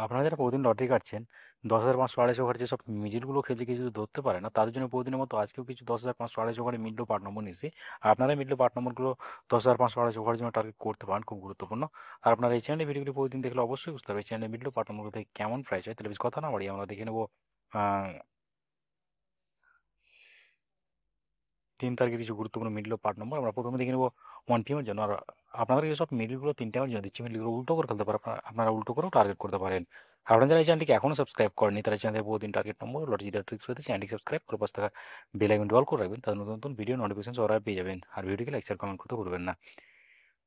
আপনারা যারা প্রতিদিন লটারি কাটছেন, 10,500 2,500 যেসব মিডিলগুলো খেলছে কিছু ধরতে পারে না, তাদের জন্য প্রতিদিনের মতো আজকেও কিছু 10,500 2,500 মিডল পার্ট নম্বর নিয়েছি। আর আপনারা মিডল পার্ট নম্বরগুলো 10,500 2,500 জন্য টার্গেট করতে পারেন, খুব গুরুত্বপূর্ণ। আর আপনারা এই চ্যানেলে ভিডিওগুলি প্রতিদিন দেখলে অবশ্যই বুঝতে পারবেন এই চ্যানেলে মিডল পার্ট নম্বরগুলো থেকে কেমন প্রাইস হয়। তাহলে বেশি কথা না বাড়িয়ে আমরা দেখে নেবো 3 তারিখের কিছু গুরুত্বপূর্ণ মিডল পার্ট নম্বর। আমরা প্রথমে দেখে নেবো 1 PM এর জন্য। আর আপনাদের সব মিডলগুলো 3 টাইমের জন্য দিচ্ছি, মিডলগুলো উল্টো করে ফেলতে পারেন, আপনারা উল্টো করেও টার্গেট করতে পারেন। আপনারা যারা এই চ্যানেলটিকে এখনো সাবস্ক্রাইব করেনি তারা চ্যানেলে বহুদিন টার্গেট নম্বর লটারি জিতার ট্রিক্স পেতে চ্যানেলটি সাবস্ক্রাইব করে পাশে থাকা বেল আইকনটি অল করে রাখবেন, তাদের নতুন নতুন ভিডিও নোটিফিকেশন সরাসরি পেয়ে যাবেন। আর ভিডিওকে লাইক শেয়ার কমেন্ট করতে ভুলবেন না।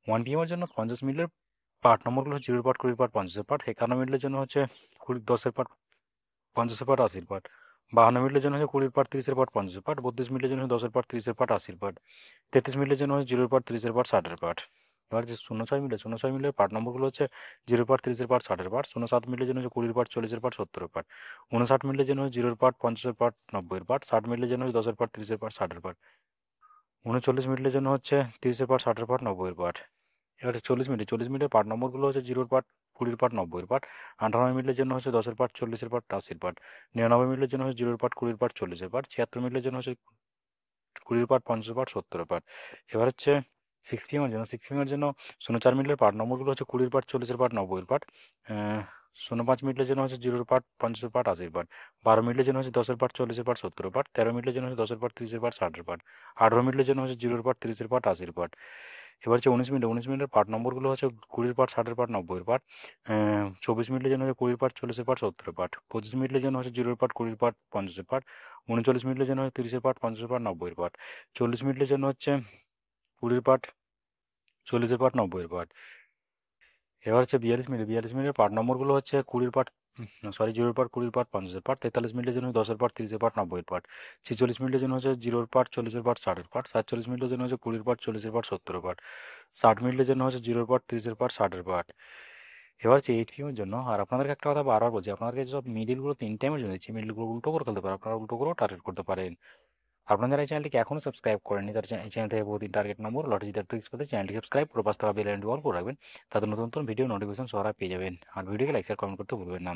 1 PM এর জন্য 50 মিডলের পার্ট নম্বরগুলো হচ্ছে 0 পার্ট, 20 পার্ট, 50 পার্ট। 51 মিডলের জন্য হচ্ছে 10-এর পার্ট, 50 পার্ট, 80 পার্ট। 52 মিনিটের জন্য হচ্ছে 20 পার্ট, 30 পার্ট, 50 পার্ট। 32 মিনিটের জন্য 10 পার্ট, 30 পার্ট, 80 পার্ট। 33 মিনিটের জন্য হচ্ছে 0 পার্ট, 30 পার্ট, 60 পার্ট। এবার যে 06 মিনিট, 06 মিনিটের পার্ট নম্বরগুলো হচ্ছে 0 পার্ট, 30 পার্ট, 60 পার্ট। 07 মিনিটের জন্য হচ্ছে 20 পার্ট, 40 পার্ট, 70 পার্ট। 59 মিনিটের জন্য হচ্ছে 0 পার্ট, 50 পার্ট, 90 পার্ট। 60 মিনিটের জন্য হচ্ছে 10 পার্ট, 30 পার্ট, 60 পার্ট। 39 মিনিটের জন্য হচ্ছে 30 পার্ট, 60 পার্ট, 90 পার্ট। এবারে 40 মিনিটের পার্ট নম্বরগুলো হচ্ছে 0 পার্ট, 20 পার্ট, 90 পার্ট। 58 মিনিটের জন্য হচ্ছে 10 পার্ট, 40 পার্ট, 80 পার্ট। 99 মিনিটের জন্য হচ্ছে 0 পার্ট, 20 পার্ট, 40 পার্ট। 76 মিনিটের জন্য হচ্ছে 20 পার্ট, 50 পার্ট, 70 পার্ট। এবার হচ্ছে 6 PM এর জন্য, 6 PM এর জন্য 04 মিনিটের পার্ট নম্বরগুলো হচ্ছে 20 পার্ট, 40 পার্ট, 90 পার্ট। 05 মিনিটের জন্য হচ্ছে 0 পার্ট, 50 পার্ট, 80 পার্ট। 12 মিনিটের জন্য হচ্ছে 10 পার্ট, 40 পার্ট, 70 পার্ট। 13 মিনিটের জন্য হচ্ছে 10 পার্ট, 30 পার্ট, 60 পার্ট। 18 মিনিটের জন্য হচ্ছে 0 পার্ট, 30 পার্ট, 80 পার্ট। এবার হচ্ছে 19 মিনিটের পার্ট নম্বরগুলো হচ্ছে 20 পার্ট, 60 পার্ট, 90 পার্ট। 24 মিনিটের জন্য হচ্ছে 20 পার্ট, 40 পার্ট, 70 পার্ট। 25 মিনিটের জন্য হচ্ছে 0 পার্ট, 20 পার্ট, 50 পার্ট। 39 মিনিটের জন্য হচ্ছে 30 পার্ট, 50 পার্ট, 90 পার্ট। 40 মিনিটের জন্য হচ্ছে 20 পার্ট, 40 পার্ট, 90 পার্ট। এবার হচ্ছে 42 মিনিট, 42 মিনিটের পার্ট নম্বরগুলো হচ্ছে 20 part, sorry 0 part, 20 part, 50 part. 43 মিনিটের জন্য 10 পার্ট, 30 পার্ট, 90 পার্ট। 46 মিনিটের জন্য হচ্ছে 0 পার্ট, 40 পার্ট, 60 পার্ট। 47 মিনিটের জন্য হচ্ছে 20 পার্ট, 40 পার্ট, 70 পার্ট। 60 মিনিটের জন্য হচ্ছে 0 পার্ট, 30 পার্ট, 60 পার্ট। এবার হচ্ছে 8 PM এর জন্য। আর আপনাদেরকে একটা কথা বারবার বলছি, আপনাদেরকে যেসব মিডিলগুলো 3 টাইমের জন্য দিচ্ছি, মিডিলগুলো উল্টো করে ফেলতে পারেন, আপনারা উল্টো করেও টার্গেট করতে পারেন। আপনারা যারা এই চ্যানেলটিকে এখনো সাবস্ক্রাইব করেননি তারা এই চ্যানেল থেকে প্রতিদিন টার্গেট নম্বর লটারি জিতার ট্রিক্স পেতে চ্যানেলটি সাবস্ক্রাইব করে পাশে থাকা বেল আইকনটি অল করে রাখবেন, তাতে নতুন নতুন ভিডিও নোটিফিকেশন সবার পেয়ে যাবেন। আর ভিডিওকে লাইক শেয়ার কমেন্ট করতে ভুলবেন না।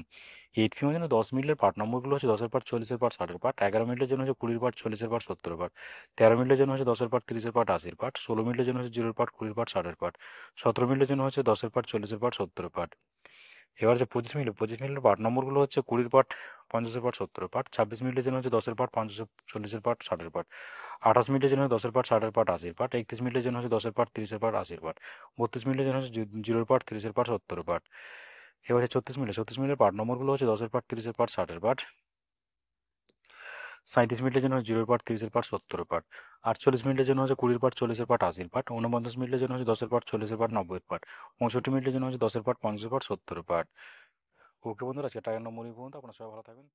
8 PM এর জন্য 10 মিনিটের পার্ট নম্বরগুলো হচ্ছে 10 পার্ট, 40 পার্ট, 60 পার্ট। 11 মিনিটের জন্য হচ্ছে 20 পার্ট, 40 পার্ট, 70 পার্ট। 13 মিনিটের জন্য হচ্ছে 10 পার্ট, 30 পার্ট, 80 পার্ট। 16 মিনিটের জন্য হচ্ছে 0 পার্ট, 20 পার্ট, 60 পার্ট। 17 মিনিটের জন্য হচ্ছে 10 পার্ট, 40 পার্ট, 70 পার্ট। এবার যে 25 মিনিটের পার্ট নম্বরগুলো হচ্ছে 20 পার্ট, 50 পার্ট, 70 পার্ট। 26 মিনিটের জন্য হচ্ছে 10 পার্ট, 50, 40 পার্ট, 60 পার্ট। 28 মিনিটের জন্য 10 পার্ট, 60 পার্ট, 80 পার্ট। 31 মিনিটের জন্য হচ্ছে 10 পার্ট, 30 পার্ট, 80 পার্ট। 32 মিনিটের জন্য হচ্ছে 0 পার্ট, 30 পার্ট, 70 পার্ট। এবার 36 মিনিটের পার্ট নম্বরগুলো হচ্ছে 10 পার্ট, 30 পার্ট, 60 পার্ট। 37 মিনিটের জন্য 0 পার্ট, 30 পার্ট, 70 পার্ট। 48 মিনিটের জন্য হচ্ছে 20 পার্ট, 40 পার্ট, 80 পার্ট। 49 মিনিটের জন্য হচ্ছে 10 পার্ট, 40 পার্ট, 90 পার্ট। 65 মিনিটের জন্য হচ্ছে 10 পার্ট, 50 পার্ট, 70 পার্ট। ওকে বন্ধুরা, আজকে টাইম নম্বর পর্যন্ত। আপনারা সবাই ভালো থাকবেন।